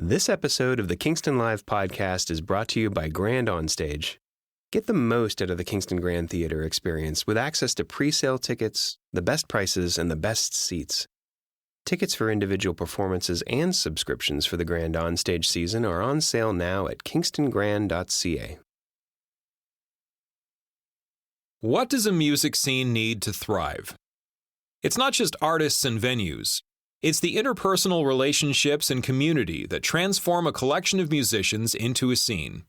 This episode of the Kingston Live podcast is brought to you by Grand Onstage. Get the most out of the Kingston Grand Theatre experience with access to pre-sale tickets, the best prices, and the best seats. Tickets for individual performances and subscriptions for the Grand Onstage season are on sale now at kingstongran.ca. What does a music scene need to thrive? It's not just artists and venues. It's the interpersonal relationships and community that transform a collection of musicians into a scene.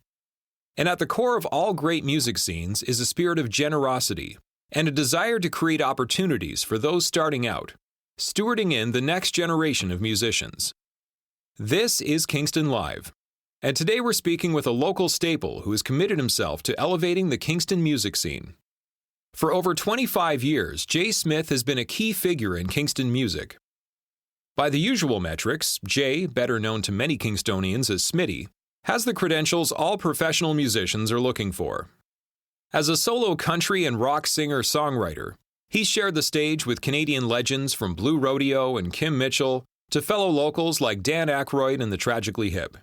And at the core of all great music scenes is a spirit of generosity and a desire to create opportunities for those starting out, stewarding in the next generation of musicians. This is Kingston Live, and today we're speaking with a local staple who has committed himself to elevating the Kingston music scene. For over 25 years, Jay Smith has been a key figure in Kingston music. By the usual metrics, Jay, better known to many Kingstonians as Smitty, has the credentials all professional musicians are looking for. As a solo country and rock singer-songwriter, he's shared the stage with Canadian legends from Blue Rodeo and Kim Mitchell to fellow locals like Dan Aykroyd and the Tragically Hip.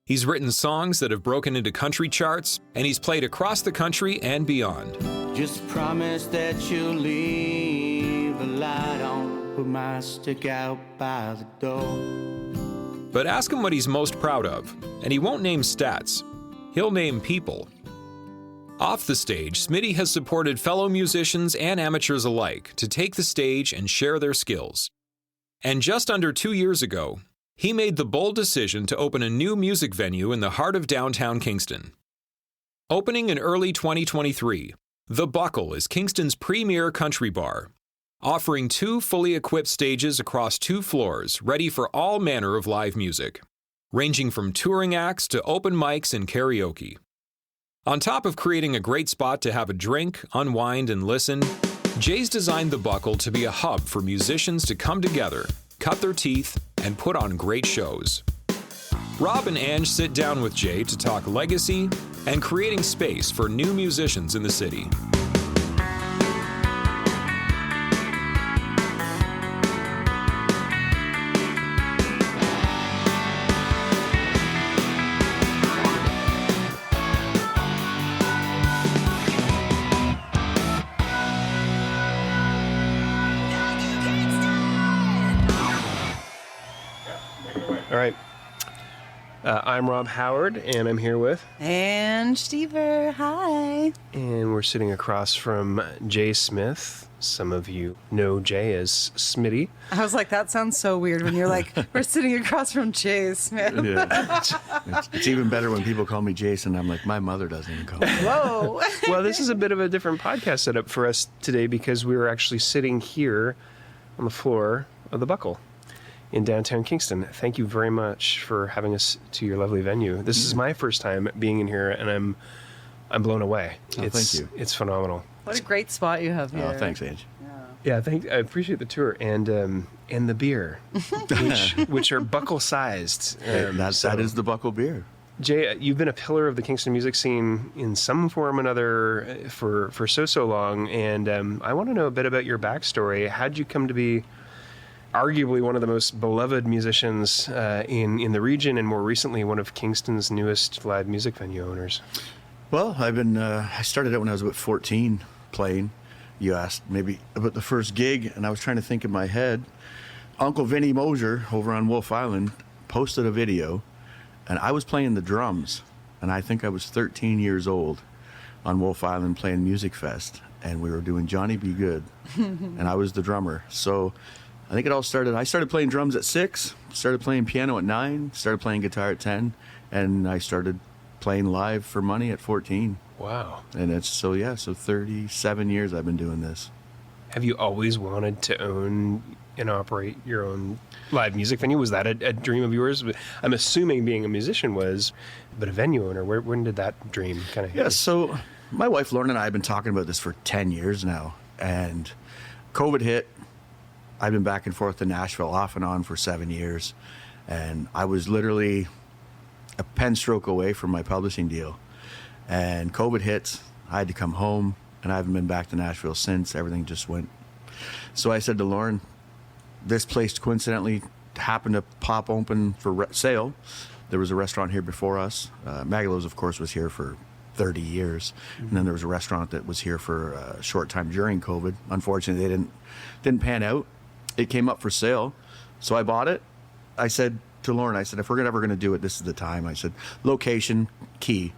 He's written songs that have broken into country charts, and he's played across the country and beyond. Just promise that you'll leave the light on. Put my stick out by the door. But ask him what he's most proud of, and he won't name stats. He'll name people. Off the stage, Smitty has supported fellow musicians and amateurs alike to take the stage and share their skills. And just under 2 years ago, he made the bold decision to open a new music venue in the heart of downtown Kingston. Opening in early 2023, The Buckle is Kingston's premier country bar, offering 2 fully equipped stages across 2 floors ready for all manner of live music, ranging from touring acts to open mics and karaoke. On top of creating a great spot to have a drink, unwind, and listen, Jay's designed The Buckle to be a hub for musicians to come together, cut their teeth, and put on great shows. Rob and Ange sit down with Jay to talk legacy and creating space for new musicians in the city. All right. I'm Rob Howard, and I'm here with... And Stever, hi. And we're sitting across from Jay Smith. Some of you know Jay as Smitty. I was like, that sounds so weird when you're like, we're sitting across from Jay Smith. Yeah. It's even better when people call me Jason. I'm like, my mother doesn't even call me. Whoa. Well, this is a bit of a different podcast setup for us today because we were actually sitting here on the floor of the Buckle in downtown Kingston. Thank you very much for having us to your lovely venue. This is my first time being in here, and I'm blown away. Oh, thank you. It's phenomenal. What a great spot you have here. Oh, thanks, Ange. Yeah, I appreciate the tour and the beer, which are buckle sized. That is the Buckle beer. Jay, you've been a pillar of the Kingston music scene in some form or another for so long, and I want to know a bit about your backstory. How'd you come to be arguably one of the most beloved musicians in the region, and more recently one of Kingston's newest live music venue owners? Well, I started out when I was about 14 playing. You asked maybe about the first gig, and I was trying to think in my head. Uncle Vinny Mosier over on Wolf Island posted a video, and I was playing the drums, and I think I was 13 years old on Wolf Island playing Music Fest, and we were doing Johnny Be Good, and I was the drummer. So I think it all started, I started playing drums at 6, started playing piano at 9, started playing guitar at 10, and I started playing live for money at 14. Wow. And so 37 years I've been doing this. Have you always wanted to own and operate your own live music venue? Was that a dream of yours? I'm assuming being a musician was, but a venue owner, when did that dream kind of hit? Yeah, so my wife Lauren and I have been talking about this for 10 years now, and COVID hit. I've been back and forth to Nashville off and on for 7 years, and I was literally a pen stroke away from my publishing deal. And COVID hit, I had to come home, and I haven't been back to Nashville since. Everything just went. So I said to Lauren, this place coincidentally happened to pop open for sale. There was a restaurant here before us. Magalow's, of course, was here for 30 years. And then there was a restaurant that was here for a short time during COVID. Unfortunately, they didn't pan out. It came up for sale. So I bought it. I said to Lauren, I said, if we're ever going to do it, this is the time. I said, location, key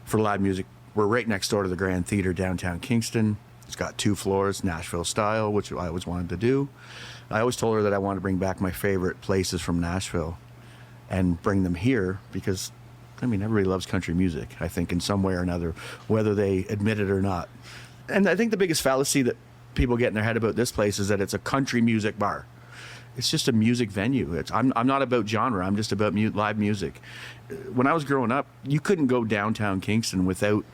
for live music. We're right next door to the Grand Theater downtown Kingston. It's got 2 floors, Nashville style, which I always wanted to do. I always told her that I wanted to bring back my favorite places from Nashville and bring them here because, I mean, everybody loves country music, I think, in some way or another, whether they admit it or not. And I think the biggest fallacy that people get in their head about this place is that it's a country music bar. It's just a music venue. I'm not about genre. I'm just about live music. When I was growing up, you couldn't go downtown Kingston without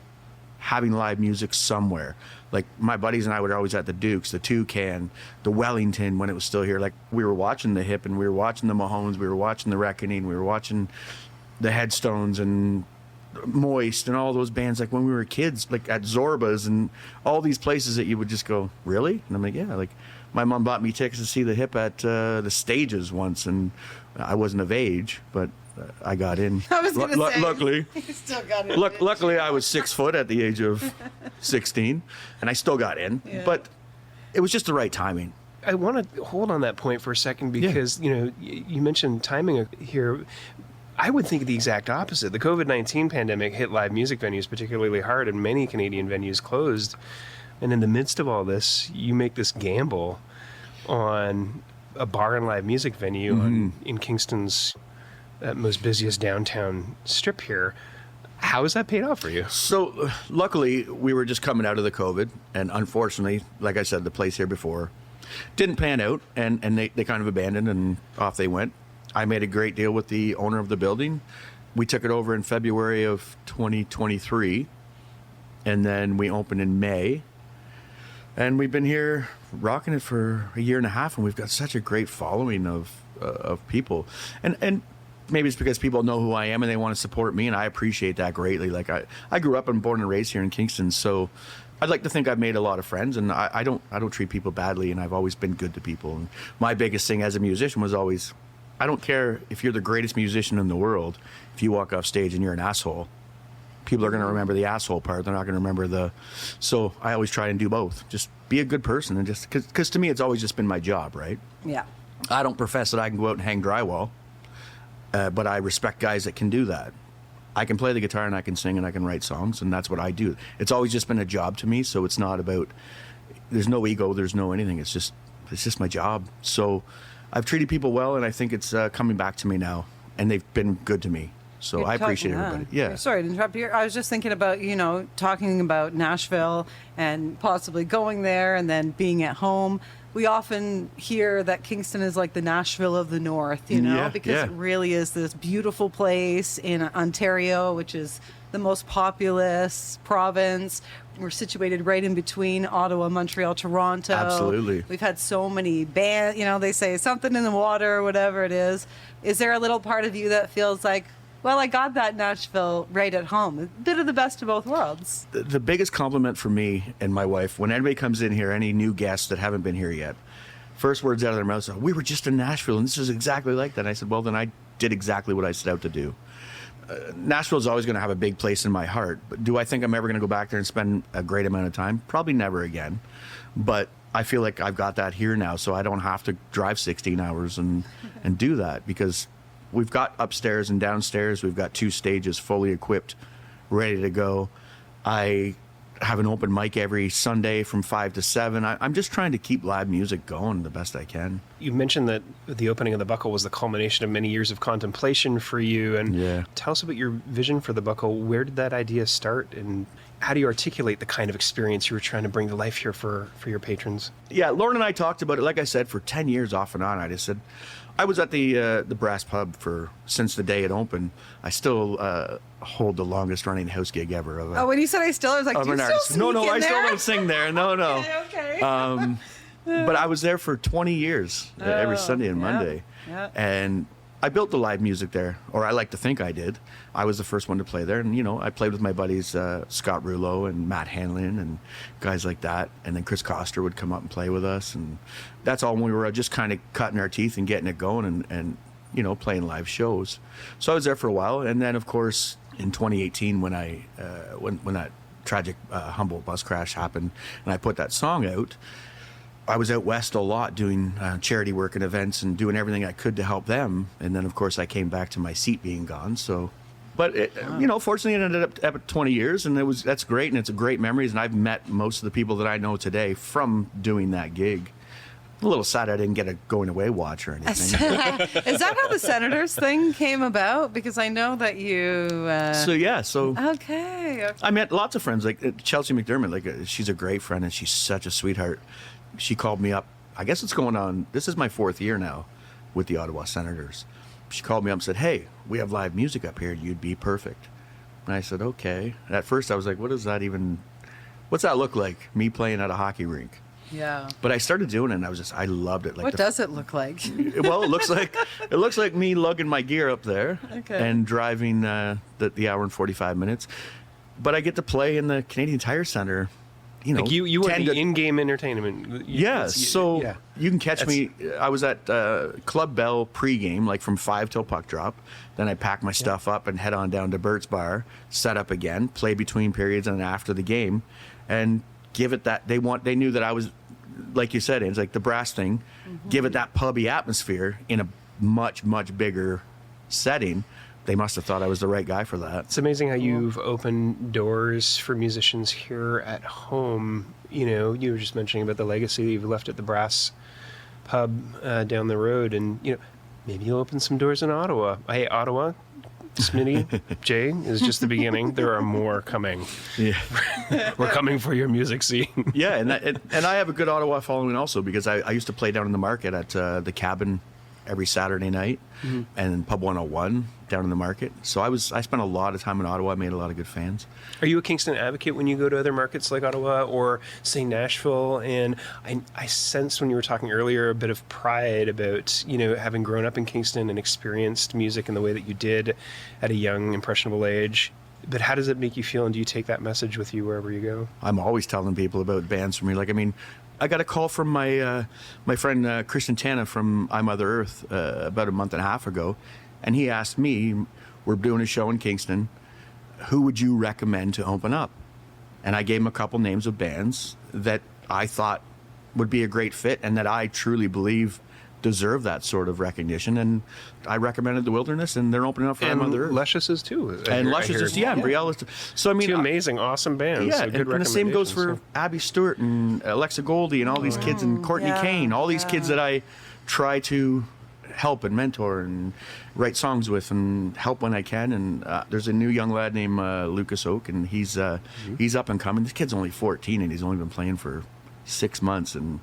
having live music somewhere. Like my buddies and I were always at the Dukes, the Toucan, the Wellington when it was still here. Like we were watching the Hip and we were watching the Mahones, we were watching the Reckoning, we were watching the Headstones and Moist and all those bands like when we were kids, like at Zorba's and all these places that you would just go, really? And I'm like, yeah, like my mom bought me tickets to see the Hip at the Stages once, and I wasn't of age, but I got in. I was going to say. Luckily. You still got in. Luckily, I was 6 foot at the age of 16, and I still got in. Yeah. But it was just the right timing. I want to hold on that point for a second because, you mentioned timing here. I would think the exact opposite. The COVID-19 pandemic hit live music venues particularly hard, and many Canadian venues closed. And in the midst of all this, you make this gamble on a bar and live music venue in Kingston's most busiest downtown strip here. How has that paid off for you? So luckily, we were just coming out of the COVID, and unfortunately, like I said, the place here before didn't pan out, and they kind of abandoned, and off they went. I made a great deal with the owner of the building. We took it over in February of 2023, and then we opened in May. And we've been here rocking it for a year and a half, and we've got such a great following of people. And maybe it's because people know who I am and they want to support me, and I appreciate that greatly. Like I grew up and born and raised here in Kingston, so I'd like to think I've made a lot of friends, and I don't treat people badly, and I've always been good to people. And my biggest thing as a musician was always, I don't care if you're the greatest musician in the world, if you walk off stage and you're an asshole, people are going to remember the asshole part. They're not going to remember so I always try and do both. Just be a good person, and just because to me it's always just been my job, right? Yeah. I don't profess that I can go out and hang drywall, but I respect guys that can do that. I can play the guitar and I can sing and I can write songs, and that's what I do. It's always just been a job to me, so it's not about, there's no ego, there's no anything. It's just my job. So I've treated people well, and I think it's coming back to me now, and they've been good to me. So I appreciate everybody. Yeah. Sorry to interrupt you. I was just thinking about, talking about Nashville and possibly going there and then being at home. We often hear that Kingston is like the Nashville of the North, because it really is this beautiful place in Ontario, which is the most populous province. We're situated right in between Ottawa, Montreal, Toronto. Absolutely. We've had so many bands, they say something in the water or whatever it is. Is there a little part of you that feels like, well, I got that Nashville right at home? A bit of the best of both worlds. The biggest compliment for me and my wife, when anybody comes in here, any new guests that haven't been here yet, first words out of their mouths are, we were just in Nashville, and this is exactly like that. And I said, well, then I did exactly what I set out to do. Nashville is always going to have a big place in my heart. But do I think I'm ever going to go back there and spend a great amount of time? Probably never again. But I feel like I've got that here now, so I don't have to drive 16 hours and do that, because we've got upstairs and downstairs. We've got 2 stages fully equipped, ready to go. I have an open mic every Sunday from 5 to 7. I'm just trying to keep live music going the best I can. You mentioned that the opening of the Buckle was the culmination of many years of contemplation for you. And tell us about your vision for the Buckle. Where did that idea start, and how do you articulate the kind of experience you were trying to bring to life here for your patrons? Yeah, Lauren and I talked about it, like I said, for 10 years off and on. I just said, I was at the Brass Pub since the day it opened. I still hold the longest running house gig ever. When you said I was like, do you still sneak in I there? still don't sing there. No. Okay. But I was there for 20 years, every Sunday and Monday. Yeah. And I built the live music there, or I like to think I did. I was the first one to play there, and I played with my buddies Scott Rouleau and Matt Hanlon and guys like that, and then Chris Koster would come up and play with us, and that's all when we were just kind of cutting our teeth and getting it going, and playing live shows. So I was there for a while, and then of course in 2018 when when that tragic Humboldt bus crash happened, and I put that song out. I was out west a lot doing charity work and events and doing everything I could to help them. And then, of course, I came back to my seat being gone. So, but fortunately, it ended up at 20 years, and that's great, and it's a great memories. And I've met most of the people that I know today from doing that gig. A little sad I didn't get a going away watch or anything. Is that how the Senators thing came about? Because I know that you. So Okay. I met lots of friends, like Chelsea McDermott. She's a great friend, and she's such a sweetheart. She called me up. I guess it's going on. This is my 4th year now with the Ottawa Senators. She called me up and said, "Hey, we have live music up here. You'd be perfect." And I said, "Okay." And at first, I was like, "What's that look like? Me playing at a hockey rink?" Yeah. But I started doing it, and I loved it. What does it look like? Well, it looks like me lugging my gear up there and driving the hour and 45 minutes. But I get to play in the Canadian Tire Center. You were the in-game entertainment. You can catch me. I was at Club Bell pregame, like from 5 till puck drop. Then I pack my stuff up and head on down to Bert's Bar, set up again, play between periods and after the game, and give it that. They knew that I was, like you said, it's like the brass thing. Mm-hmm. Give it that pubby atmosphere in a much, much bigger setting. They must have thought I was the right guy for that. It's amazing how you've opened doors for musicians here at home. You were just mentioning about the legacy that you've left at the Brass Pub down the road, and maybe you'll open some doors in Ottawa. Hey, Ottawa, Smitty, Jay, is just the beginning. There are more coming. Yeah, we're coming for your music scene. Yeah, and I have a good Ottawa following also because I used to play down in the market at the Cabin every Saturday night, and Pub 101 down in the market. So I spent a lot of time in Ottawa. I made a lot of good fans. Are you a Kingston advocate when you go to other markets like Ottawa or say Nashville? And I sensed when you were talking earlier a bit of pride about having grown up in Kingston and experienced music in the way that you did at a young, impressionable age. But how does it make you feel, and do you take that message with you wherever you go? I'm always telling people about bands from me. I got a call from my friend Christian Tana from I Mother Earth about a month and a half ago, and he asked me, we're doing a show in Kingston, who would you recommend to open up? And I gave him a couple names of bands that I thought would be a great fit and that I truly believe deserve that sort of recognition. And I recommended The Wilderness, and they're opening up for I Mother Earth. Luscious is too. And Luscious is, and Brielle is. So I mean, two amazing, awesome bands. Yeah, so good and the same goes for Abby Stewart and Alexa Goldie and all these kids, and Courtney Kane, all these kids that I try to help and mentor and write songs with and help when I can. And there's a new young lad named Lucas Oak, and he's up and coming. This kid's only 14, and he's only been playing for 6 months, and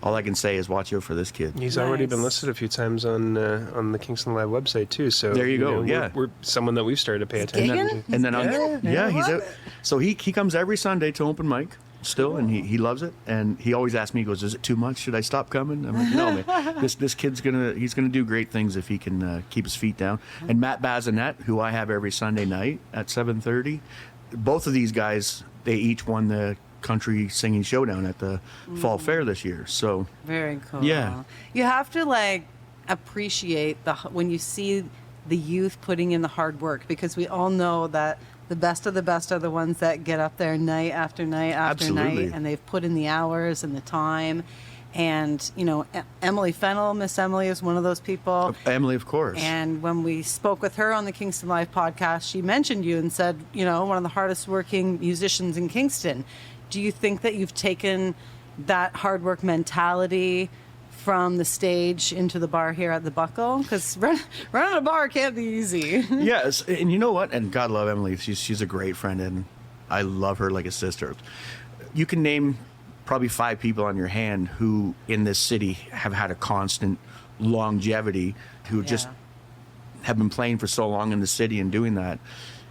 all I can say is watch out for this kid. He's already been listed a few times on the Kingston Live website too. So there you go. We're someone that we've started to pay attention to. And then he's out. So he comes every Sunday to open mic still, and he loves it. And he always asks me, he goes, "Is it too much? Should I stop coming?" I'm like, "No, man. This kid's gonna do great things if he can keep his feet down." And Matt Bazinet, who I have every Sunday night at 7:30, both of these guys, they each won the country singing showdown at the fall fair this year. So very cool. Yeah, you have to appreciate when you see the youth putting in the hard work, because we all know that the best of the best are the ones that get up there night after night after night, and they've put in the hours and the time. And Emily Fennell, Miss Emily, is one of those people. Emily, of course. And when we spoke with her on the Kingston Live podcast, she mentioned you and said, one of the hardest working musicians in Kingston. Do you think that you've taken that hard work mentality from the stage into the bar here at the Buckle? Because running a bar can't be easy. Yes, and you know what? And God love Emily. She's a great friend, and I love her like a sister. You can name probably 5 people on your hand who in this city have had a constant longevity, who just have been playing for so long in the city and doing that.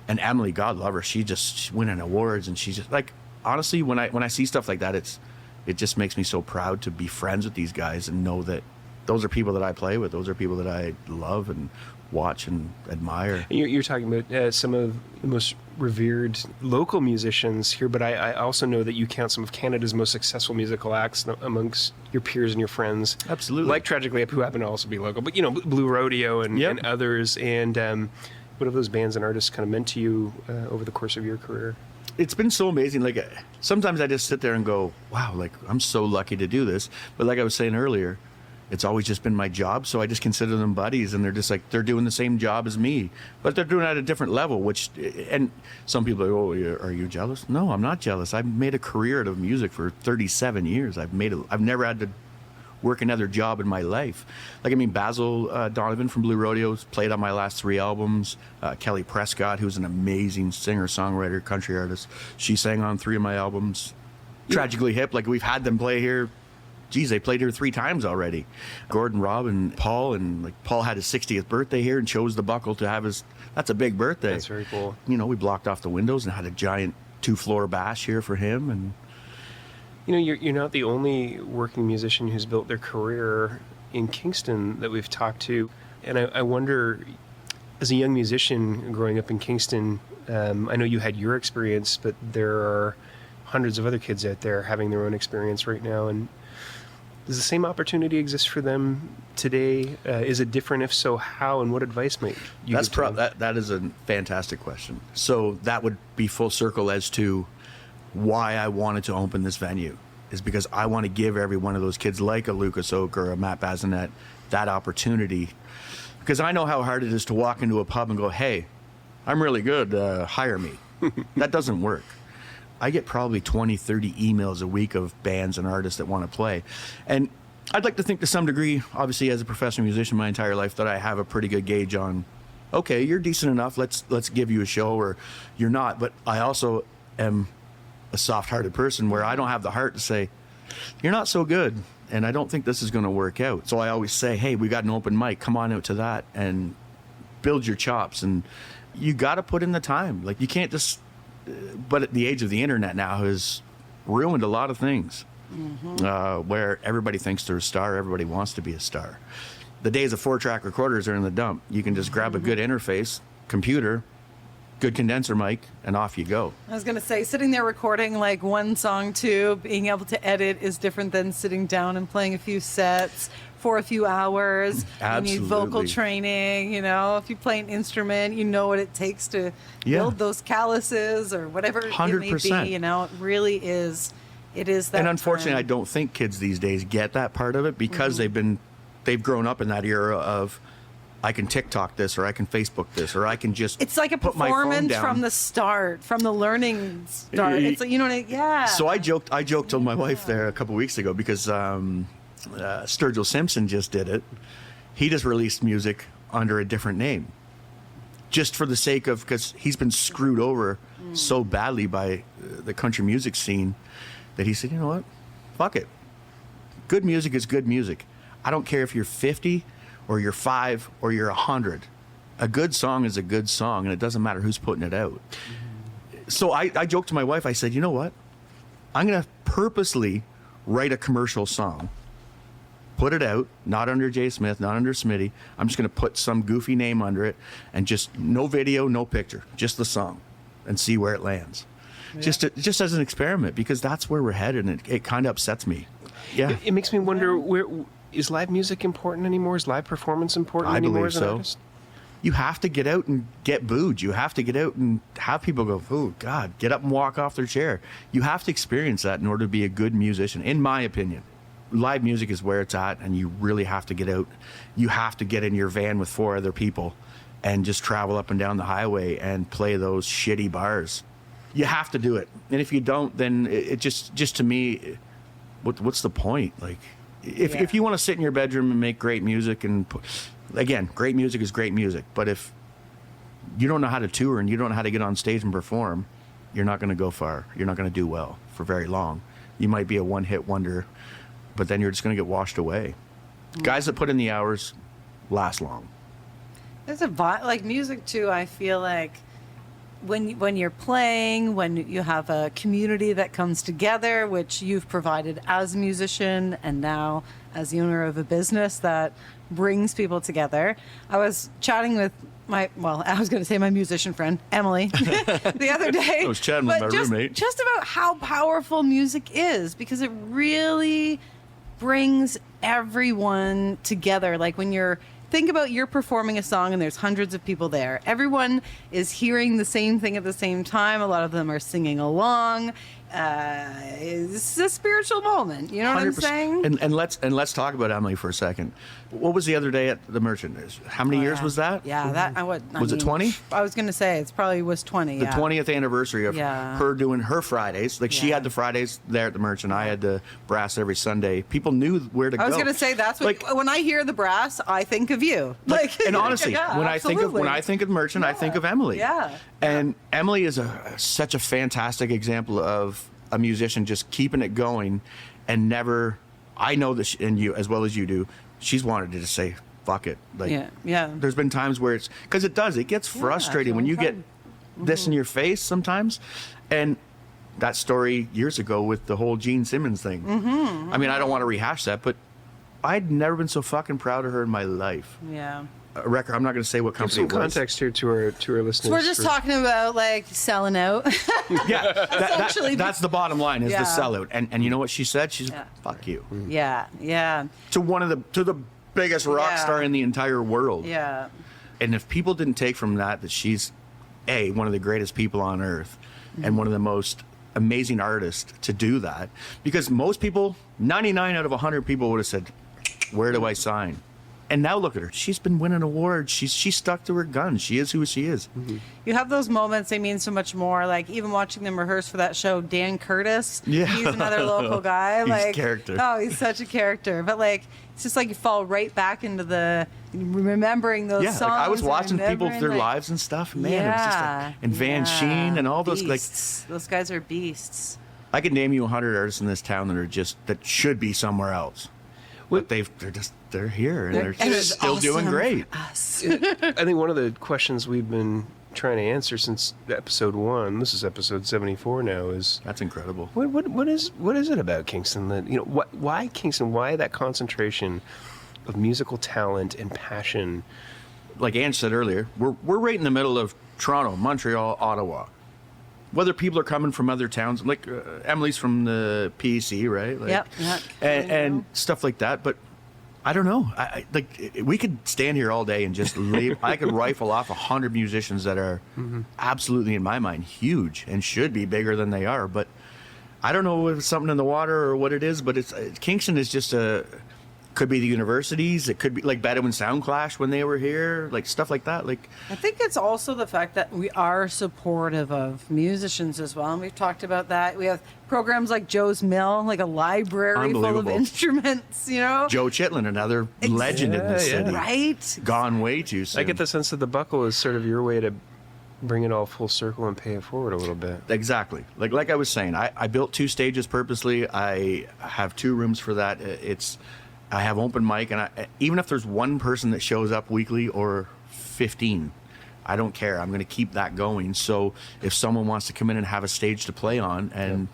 And Emily, God love her, she's winning awards, and she's just honestly, when I see stuff like that, it just makes me so proud to be friends with these guys and know that those are people that I play with. Those are people that I love and watch and admire. You're talking about some of the most revered local musicians here, but I also know that you count some of Canada's most successful musical acts amongst your peers and your friends. Absolutely. Like Tragically Hip, who happen to also be local, but, Blue Rodeo and others. And what have those bands and artists kind of meant to you over the course of your career? It's been so amazing. Like, sometimes I just sit there and go, wow, like, I'm so lucky to do this. But like I was saying earlier, it's always just been my job, so I just consider them buddies, and they're just like, they're doing the same job as me, but they're doing it at a different level, and some people are, oh, are you jealous? No, I'm not jealous. I've made a career out of music for 37 years. I've never had to work another job in my life. Basil Donovan from Blue Rodeo's played on my last 3 albums. Kelly Prescott, who's an amazing singer-songwriter, country artist, she sang on 3 of my albums. Tragically Hip, like, we've had them play here. Geez, they played here 3 times already. Gordon, Rob, and Paul, and like Paul had his 60th birthday here and chose the Buckle to have his. That's a big birthday. That's very cool. We blocked off the windows and had a giant 2-floor bash here for him. And you're not the only working musician who's built their career in Kingston that we've talked to, and I wonder, as a young musician growing up in Kingston, I know you had your experience, but there are hundreds of other kids out there having their own experience right now, and does the same opportunity exist for them today? Is it different? If so, how, and what advice might you give to them? That is a fantastic question. So that would be full circle as to why I wanted to open this venue, is because I want to give every one of those kids, like a Lucas Oak or a Matt Bazinet, that opportunity. Because I know how hard it is to walk into a pub and go, hey, I'm really good, hire me. That doesn't work. I get probably 20, 30 emails a week of bands and artists that want to play. And I'd like to think to some degree, obviously as a professional musician my entire life, that I have a pretty good gauge on, okay, you're decent enough, let's give you a show, or you're not. But I also am a soft-hearted person where I don't have the heart to say, you're not so good, and I don't think this is going to work out. So I always say, hey, we got an open mic, come on out to that and build your chops. And you got to put in the time. Like, you can't just... But at the age of the internet now has ruined a lot of things, where everybody thinks they're a star, everybody wants to be a star. The days of 4-track recorders are in the dump. You can just grab a good interface, computer, good condenser mic, and off you go. I was going to say, sitting there recording like one song too, being able to edit is different than sitting down and playing a few sets for a few hours. Absolutely. You need vocal training, if you play an instrument, you know what it takes to build those calluses or whatever 100%. it may be, it really is. It is that. And unfortunately, time. I don't think kids these days get that part of it, because they've grown up in that era of, I can TikTok this, or I can Facebook this, or I can just It's like a put my phone performance down. from the start, from the learning start. It's like, yeah. So I joked to my wife there a couple weeks ago, because Sturgill Simpson just did it. He just released music under a different name, just for the sake of, because he's been screwed over so badly by the country music scene, that he said, you know what, fuck it. Good music is good music. I don't care if you're 50 or you're 5 or you're 100. A good song is a good song, and it doesn't matter who's putting it out. So I joked to my wife, I said, you know what, I'm going to purposely write a commercial song, put it out, not under Jay Smith, not under Smitty. I'm just going to put some goofy name under it, and just no video, no picture, just the song, and see where it lands. Yeah. Just as an experiment, because that's where we're headed, and it kind of upsets me. Yeah. It makes me wonder, is live music important anymore? Is live performance important anymore as an artist? You have to get out and get booed. You have to get out and have people go, oh, God, get up and walk off their chair. You have to experience that in order to be a good musician, in my opinion. Live music is where it's at, and you really have to get out. You have to get in your van with 4 other people and just travel up and down the highway and play those shitty bars. You have to do it. And if you don't, then it just to me, what's the point? Like, if you want to sit in your bedroom and make great music, and again, great music is great music, but if you don't know how to tour and you don't know how to get on stage and perform, you're not going to go far. You're not going to do well for very long. You might be a one-hit wonder, but then you're just going to get washed away. Guys that put in the hours last long. There's a like music too. I feel like when you're playing, when you have a community that comes together, which you've provided as a musician and now as the owner of a business that brings people together. I was chatting with my musician friend, Emily, the other day. I was chatting with my roommate. Just about how powerful music is, because it really brings everyone together. Like when think about you're performing a song and there's hundreds of people there. Everyone is hearing the same thing at the same time. A lot of them are singing along. It's a spiritual moment. You know what I'm 100%. saying? And let's talk about Emily for a second. What was the other day at the Merchant? How many years was that? Yeah, Was it 20? I was going to say it probably was 20. The 20th anniversary of her doing her Fridays. Like she had the Fridays there at the Merchant. I had the brass every Sunday. People knew where to go. I was going to say that's what when I hear the brass, I think of you. And honestly, when I think of the Merchant, I think of Emily. Yeah. And Emily is such a fantastic example of a musician just keeping it going and never. I know that, and you as well as you do, she's wanted to just say fuck it. Like, there's been times where it gets frustrating when you get this in your face sometimes. And that story years ago with the whole Gene Simmons thing. I mean, I don't want to rehash that, but I'd never been so fucking proud of her in my life. Yeah. A record. I'm not going to say what company Give some it was. context here to our listeners. So we're just talking about like selling out. That's the bottom line is the sellout. And you know what she said? She's fuck you. Yeah. To the biggest rock star in the entire world. Yeah. And if people didn't take from that she's one of the greatest people on earth and one of the most amazing artists to do that, because most people, 99 out of 100 people would have said, where do I sign? And now look at her. She's been winning awards. She's stuck to her guns. She is who she is. You have those moments, they mean so much more. Like even watching them rehearse for that show, Dan Curtis. Yeah. He's another local guy. He's like a character. Oh, he's such a character. But like it's just like you fall right back into the remembering those songs. Like I was watching people their like, lives and stuff. Man, it was just like, and Van Sheen and all those beasts. Those guys are beasts. I could name you 100 artists in this town that should be somewhere else. But they're here and they're still doing great. I think one of the questions we've been trying to answer since episode 1, this is episode 74 now, is that's incredible. What is it about Kingston that why Kingston? Why that concentration of musical talent and passion? Like Ange said earlier, we're right in the middle of Toronto, Montreal, Ottawa. Whether people are coming from other towns, like Emily's from the PEC, right? Like, and stuff like that. But I don't know. We could stand here all day and just leave. I could rifle off 100 musicians that are absolutely, in my mind, huge and should be bigger than they are. But I don't know if it's something in the water or what it is. But Kingston is just could be the universities. It could be like Bedouin Sound Clash when they were here, like stuff like that. Like I think it's also the fact that we are supportive of musicians as well, and we've talked about that. We have programs like Joe's Mill, like a library full of instruments. You know, Joe Chitlin, another legend in the city, right? Gone way too soon. I get the sense that the buckle is sort of your way to bring it all full circle and pay it forward a little bit. Exactly. Like I was saying, I built 2 stages purposely. I have 2 rooms for that. I have open mic, and even if there's one person that shows up weekly or 15, I don't care. I'm going to keep that going. So if someone wants to come in and have a stage to play on, and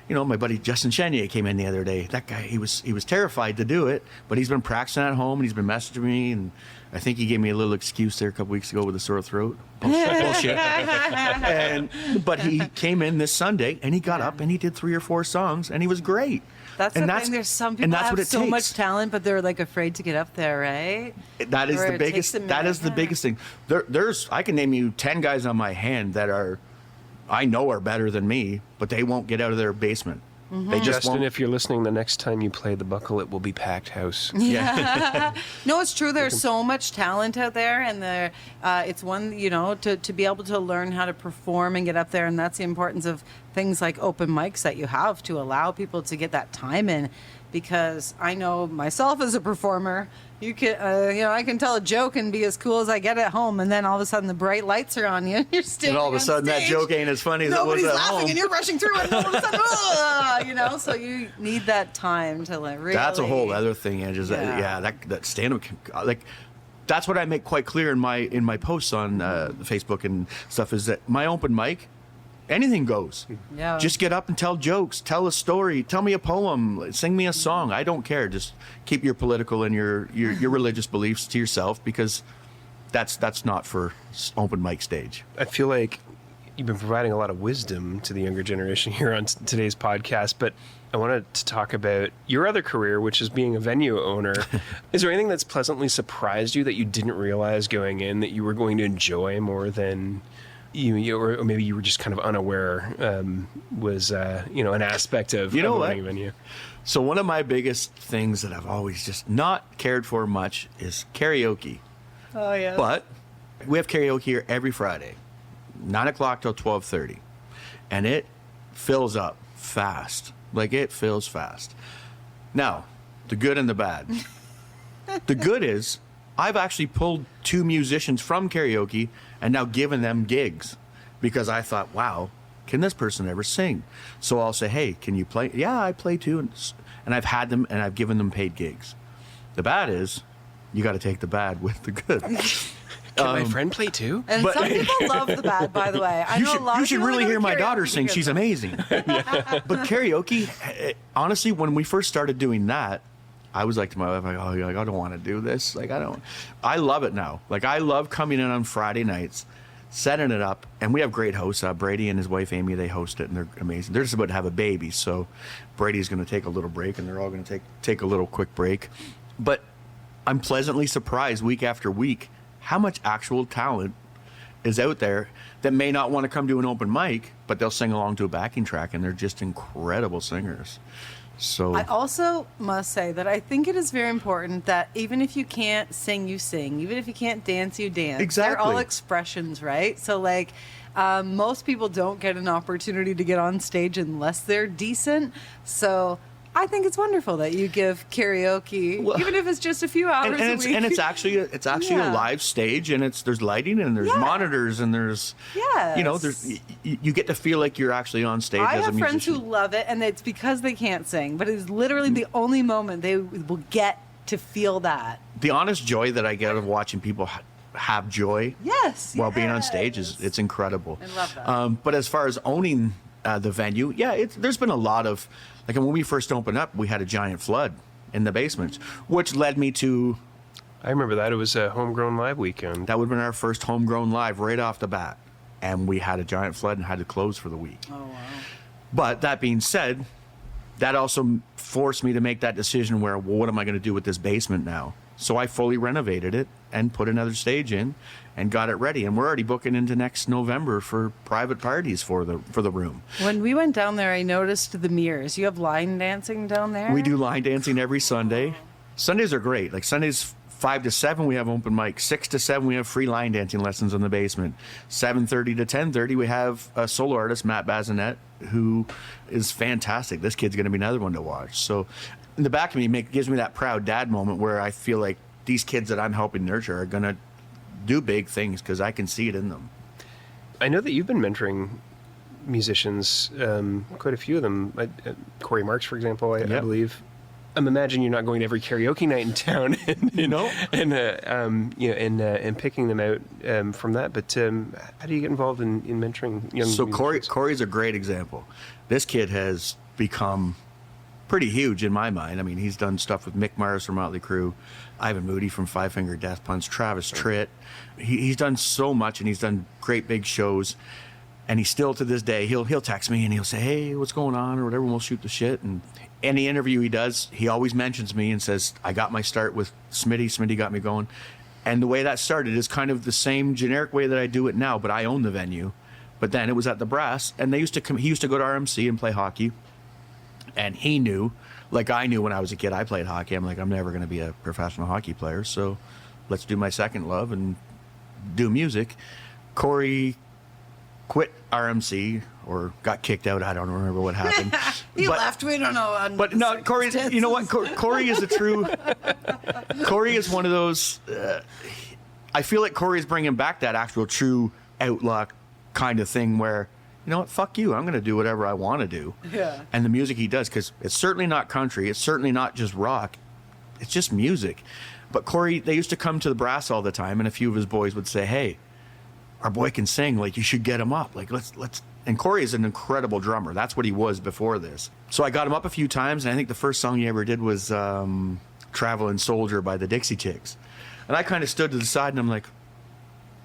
my buddy Justin Chenier came in the other day. That guy, he was terrified to do it, but he's been practicing at home and he's been messaging me, and I think he gave me a little excuse there a couple weeks ago with a sore throat. Bullshit. But he came in this Sunday and he got up and he did 3 or 4 songs and he was great. That's the thing. There's some people that have so much talent, but they're like afraid to get up there, right? That is the biggest. That is the biggest thing. There's. I can name you 10 guys on my hand that I know are better than me, but they won't get out of their basement. They just Justin, won't. if you're listening, the next time you play the buckle, it will be packed house. Yeah. No, it's true. There's so much talent out there, and it's one, to be able to learn how to perform and get up there, and that's the importance of things like open mics that you have to allow people to get that time in. Because I know myself as a performer, you can, I can tell a joke and be as cool as I get at home, and then all of a sudden the bright lights are on you, and you're standing. And all of a sudden that joke ain't as funny as it was at home. Nobody's laughing, and you're rushing through it, and all of a sudden, so you need that time to really. That's a whole other thing, Andrew. That stand-up, like that's what I make quite clear in my posts on Facebook and stuff, is that my open mic, anything goes. Yeah. Just get up and tell jokes, tell a story, tell me a poem, sing me a song. I don't care. Just keep your political and your religious beliefs to yourself, because that's not for open mic stage. I feel like you've been providing a lot of wisdom to the younger generation here on today's podcast, but I wanted to talk about your other career, which is being a venue owner. Is there anything that's pleasantly surprised you that you didn't realize going in that you were going to enjoy more than you or maybe you were just kind of unaware was an aspect of owning a venue? So one of my biggest things that I've always just not cared for much is karaoke. Oh, yeah. But we have karaoke here every Friday, 9 o'clock till 12:30, and it fills up fast. Like, it fills fast. Now, the good and the bad. The good is I've actually pulled 2 musicians from karaoke and now given them gigs, because I thought, wow, can this person ever sing? So I'll say, hey, can you play? Yeah, I play too. And I've had them and I've given them paid gigs. The bad is you got to take the bad with the good. Can my friend play too? And some people love the bad, by the way. I know a lot you of should people really go hear my karaoke daughter sing. because She's of it. amazing. But karaoke, honestly, when we first started doing that, I was like to my wife, I don't want to do this. I love it now. Like, I love coming in on Friday nights, setting it up, and we have great hosts. Brady and his wife Amy, they host it, and they're amazing. They're just about to have a baby, so Brady's going to take a little break, and they're all going to take a little quick break. But I'm pleasantly surprised week after week how much actual talent is out there that may not want to come to an open mic, but they'll sing along to a backing track, and they're just incredible singers. So I also must say that I think it is very important that even if you can't sing, you sing. Even if you can't dance, you dance. Exactly. They're all expressions, right? So, like, most people don't get an opportunity to get on stage unless they're decent. So I think it's wonderful that you give karaoke, even if it's just a few hours a week. And it's actually a live stage, and there's lighting, and there's monitors, and there's you get to feel like you're actually on stage I as a have friends musician. who love it, and it's because they can't sing, but it's literally the only moment they will get to feel that. The honest joy that I get out of watching people have joy while being on stage it's incredible. I love that. But as far as owning the venue, there's been a lot of, like, when we first opened up, we had a giant flood in the basement, which led me to... I remember that. It was a homegrown live weekend. That would have been our first homegrown live right off the bat. And we had a giant flood and had to close for the week. Oh, wow. But that being said, that also forced me to make that decision where, well, what am I going to do with this basement now? So I fully renovated it and put another stage in and got it ready. And we're already booking into next November for private parties for the room. When we went down there, I noticed the mirrors. You have line dancing down there? We do line dancing every Sunday. Sundays are great. Like, Sundays 5 to 7, we have open mic. 6 to 7, we have free line dancing lessons in the basement. 7:30 to 10:30, we have a solo artist, Matt Bazinet, who is fantastic. This kid's going to be another one to watch. So in the back of me, gives me that proud dad moment where I feel like these kids that I'm helping nurture are going to do big things because I can see it in them. I know that you've been mentoring musicians, quite a few of them. Corey Marks, for example, I believe. I'm imagining you're not going to every karaoke night in town and picking them out from that. But how do you get involved in mentoring young musicians? So Corey's a great example. This kid has become pretty huge in my mind. I mean, he's done stuff with Mick Mars from Motley Crue, Ivan Moody from Five Finger Death Punch, Travis Tritt. He's done so much, and he's done great big shows. And he still, to this day, he'll text me and he'll say, hey, what's going on, or whatever, and we'll shoot the shit. And any interview he does, he always mentions me and says, I got my start with Smitty. Smitty got me going. And the way that started is kind of the same generic way that I do it now, but I own the venue. But then it was at the Brass, and he used to go to RMC and play hockey. And he knew, like I knew when I was a kid, I played hockey. I'm like, I'm never going to be a professional hockey player, so let's do my second love and do music. Corey quit RMC or got kicked out. I don't remember what happened. He left. We don't know. But no, Corey, you know what? Corey is a true... Corey is one of those... I feel like Corey is bringing back that actual true outlaw kind of thing where, you know what, fuck you, I'm going to do whatever I want to do. Yeah. And the music he does, because it's certainly not country, it's certainly not just rock, it's just music. But Corey, they used to come to the brass all the time, and a few of his boys would say, hey, our boy can sing, like, you should get him up. Like, let's. And Corey is an incredible drummer. That's what he was before this. So I got him up a few times, and I think the first song he ever did was Traveling Soldier by the Dixie Chicks. And I kind of stood to the side, and I'm like,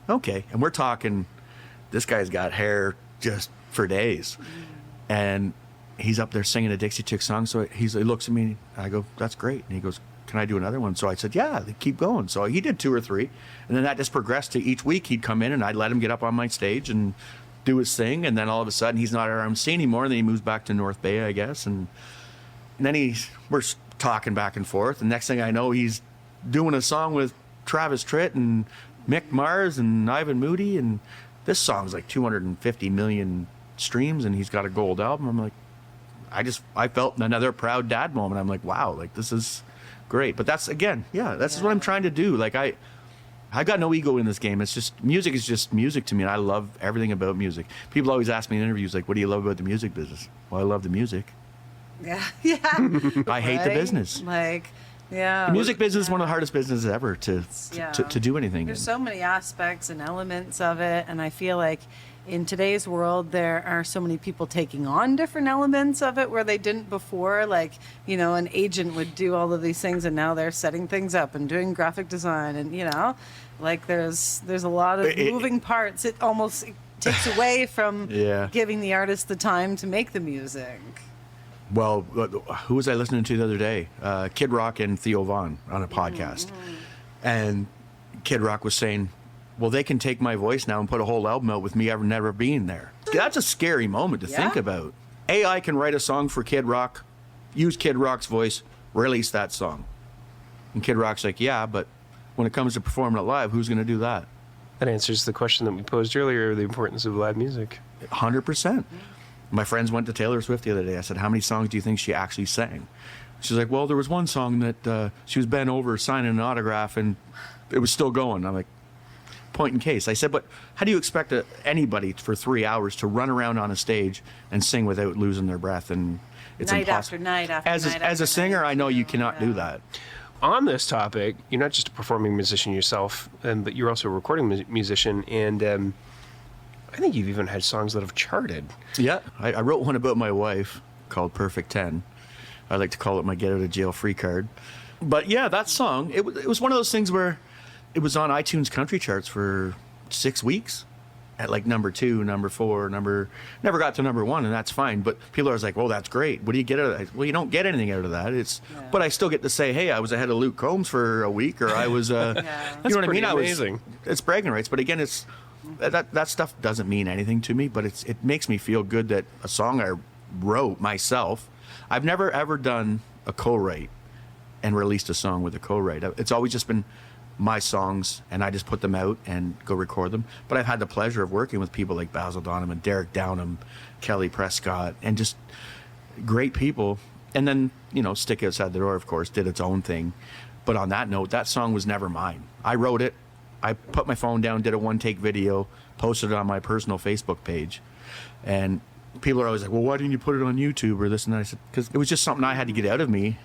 okay. And we're talking, this guy's got hair just for days. And he's up there singing a Dixie Chicks song. So he looks at me, and I go, that's great. And he goes, can I do another one? So I said, yeah, keep going. So he did 2 or 3. And then that just progressed to each week he'd come in, and I'd let him get up on my stage and do his thing. And then all of a sudden he's not at our MC anymore. And then he moves back to North Bay, I guess. And then we're talking back and forth. And next thing I know, he's doing a song with Travis Tritt and Mick Mars and Ivan Moody. And this song's like 250 million streams, and he's got a gold album. I'm like, I felt another proud dad moment. I'm like, wow, like this is great. But that's, again, this is what I'm trying to do. Like I got no ego in this game. It's just, music is just music to me, and I love everything about music. People always ask me in interviews, like, what do you love about the music business? Well, I love the music. Yeah. I hate the business. Like, yeah. The music business is one of the hardest businesses ever to do anything There's in. so many aspects and elements of it, and I feel like in today's world, there are so many people taking on different elements of it where they didn't before. Like, an agent would do all of these things, and now they're setting things up and doing graphic design, and like there's a lot of moving parts. It almost takes away from giving the artist the time to make the music. Well, who was I listening to the other day? Kid Rock and Theo Von on a podcast, and Kid Rock was saying, well, they can take my voice now and put a whole album out with me ever never being there. That's a scary moment to think about. AI can write a song for Kid Rock, use Kid Rock's voice, release that song. And Kid Rock's like, yeah, but when it comes to performing it live, who's going to do that? That answers the question that we posed earlier, the importance of live music. 100%. My friends went to Taylor Swift the other day. I said, how many songs do you think she actually sang? She's like, well, there was one song that she was bent over signing an autograph, and it was still going. I'm like, point in case. I said, but how do you expect anybody for 3 hours to run around on a stage and sing without losing their breath? And it's night impossible. After night after night. As a singer, I know you cannot do that. On this topic, you're not just a performing musician yourself, but you're also a recording musician, and I think you've even had songs that have charted. Yeah, I wrote one about my wife called Perfect 10. I like to call it my get out of jail free card. But yeah, that song, it was one of those things where it was on iTunes country charts for 6 weeks at like number 2, number 4, never got to number 1, and that's fine. But people are always like, well, that's great. What do you get out of that? Well, you don't get anything out of that. But I still get to say, hey, I was ahead of Luke Combs for a week, or I was, you know what I mean? Amazing. It's bragging rights. But again, that stuff doesn't mean anything to me, but it makes me feel good that a song I wrote myself. I've never ever done a co-write and released a song with a co-write. It's always just been my songs, and I just put them out and go record them. But I've had the pleasure of working with people like Basil Donovan, Derek Downham, Kelly Prescott, and just great people. And then, Stick Outside the Door, of course, did its own thing. But on that note, that song was never mine. I wrote it. I put my phone down, did a one-take video, posted it on my personal Facebook page. And people are always like, well, why didn't you put it on YouTube or this and that? I said, because it was just something I had to get out of me.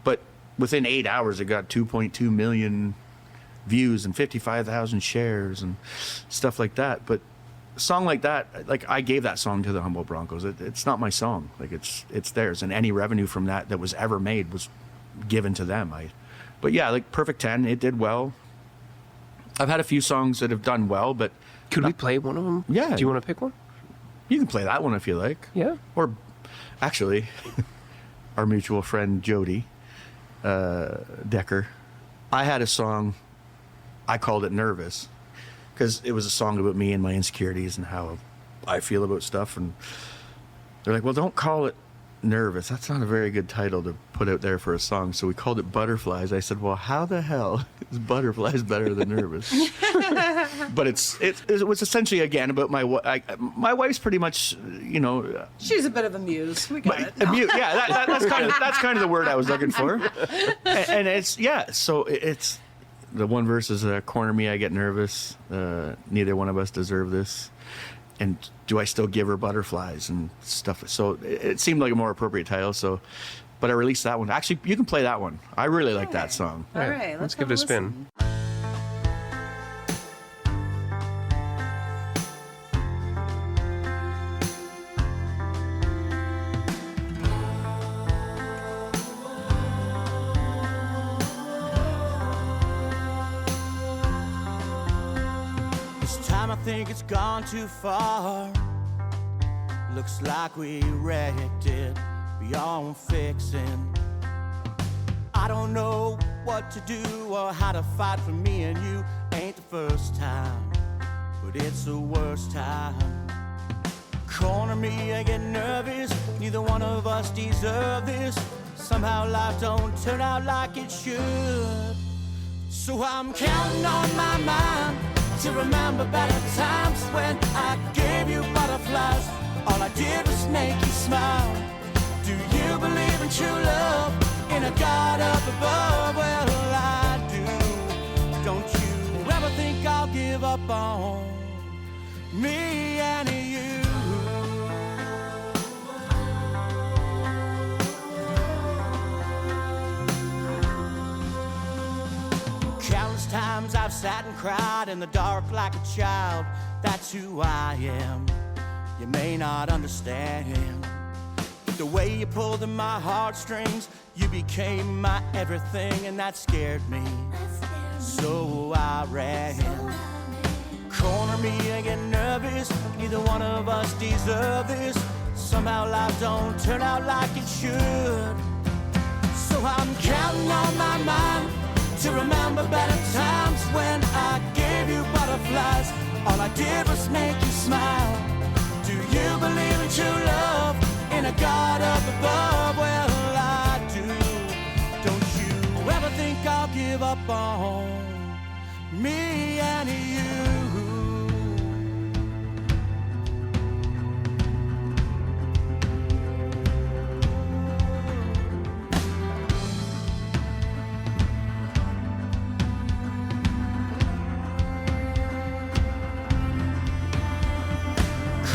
But within 8 hours, it got 2.2 million views and 55,000 shares and stuff like that. But a song like that, like I gave that song to the Humboldt Broncos. It's not my song. Like it's theirs. And any revenue from that was ever made was given to them. But yeah, like Perfect 10, it did well. I've had a few songs that have done well, but... Could we play one of them? Yeah. Do you want to pick one? You can play that one if you like. Yeah. Or, actually, our mutual friend Jody Decker, I had a song, I called it Nervous, because it was a song about me and my insecurities and how I feel about stuff. And they're like, well, don't call it Nervous. That's not a very good title to put out there for a song. So we called it Butterflies. I said, well, how the hell is Butterflies better than Nervous? But it was essentially, again, about my wife's pretty much, She's a bit of a muse. We got it. No. Yeah, that's kind of the word I was looking for. And so it's the one verse is corner me, I get nervous. Neither one of us deserve this. And do I still give her butterflies and stuff? So it seemed like a more appropriate title. So But I released that one. Actually, you can play that one. I really like that song. All right, let's give it a spin. This time I think it's gone too far. Looks like we wrecked it beyond fixing. I don't know what to do or how to fight for me and you. Ain't the first time, but it's the worst time. Corner me, I get nervous. Neither one of us deserve this. Somehow life don't turn out like it should. So I'm counting on my mind to remember better times when I gave you butterflies. All I did was make you smile. Do you believe in true love, in a God up above? Well, I do. Don't you ever think I'll give up on me and you. Countless times I've sat and cried in the dark like a child. That's who I am. You may not understand, but the way you pulled in my heartstrings, you became my everything, and that scared me. So I ran. Corner me, I get nervous. Neither one of us deserve this. Somehow life don't turn out like it should. So I'm counting on my mind to remember better times when I gave you butterflies. All I did was make you smile. Do you believe in true love, in a God up above? Well, I do. Don't you ever think I'll give up on me and you.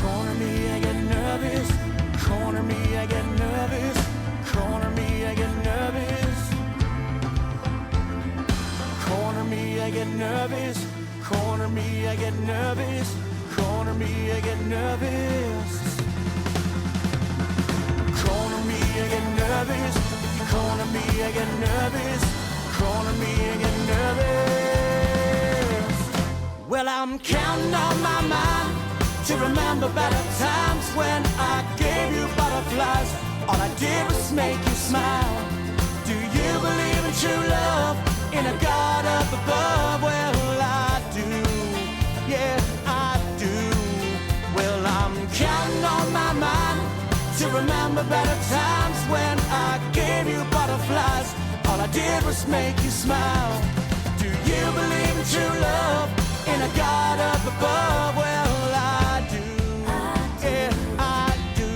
Corner me, I get nervous. Corner me, I get nervous. Corner me, I get nervous. Corner me, I get nervous. Corner me, I get nervous. Corner me, I get nervous. Corner me, I get nervous. Corner me, I get nervous. Corner me, I get nervous. Well, I'm counting on my mind to remember better times when I gave you butterflies. All I did was make you smile. Do you believe in true love, in a God up above? Well, I do. Yeah, I do. Well, I'm counting on my mind to remember better times when I gave you butterflies. All I did was make you smile. Do you believe in true love, in a God up above? Well, I do. Yeah, I do.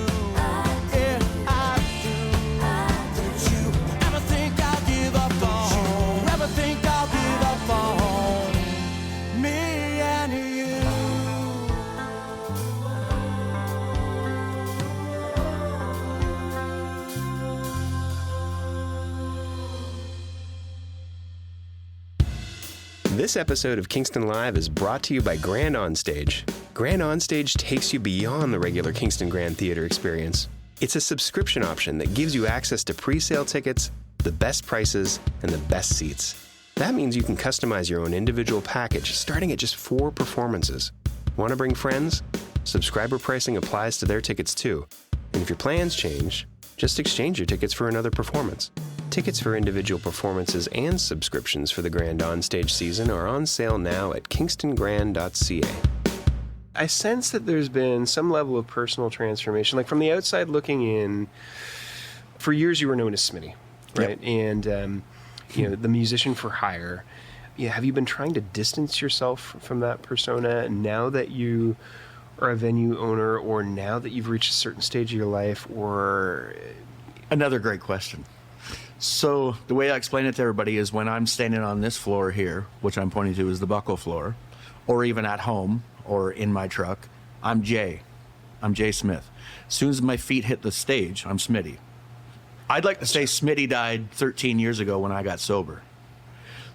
Yeah, I do. Don't you ever think I'll give up on? Ever think I'll give up on me and you? This episode of Kingston Live is brought to you by Grand Onstage. Grand Onstage takes you beyond the regular Kingston Grand Theater experience. It's a subscription option that gives you access to pre-sale tickets, the best prices, and the best seats. That means you can customize your own individual package starting at just 4 performances. Want to bring friends? Subscriber pricing applies to their tickets too. And if your plans change, just exchange your tickets for another performance. Tickets for individual performances and subscriptions for the Grand Onstage season are on sale now at kingstongran.ca. I sense that there's been some level of personal transformation. Like from the outside looking in, for years you were known as Smitty, right? Yep. And, the musician for hire. Yeah, have you been trying to distance yourself from that persona now that you are a venue owner, or now that you've reached a certain stage of your life, or... Another great question. So the way I explain it to everybody is when I'm standing on this floor here, which I'm pointing to as the buckle floor, or even at home or in my truck, I'm Jay. I'm Jay Smith. As soon as my feet hit the stage, I'm Smitty. I'd like to say Smitty died 13 years ago when I got sober.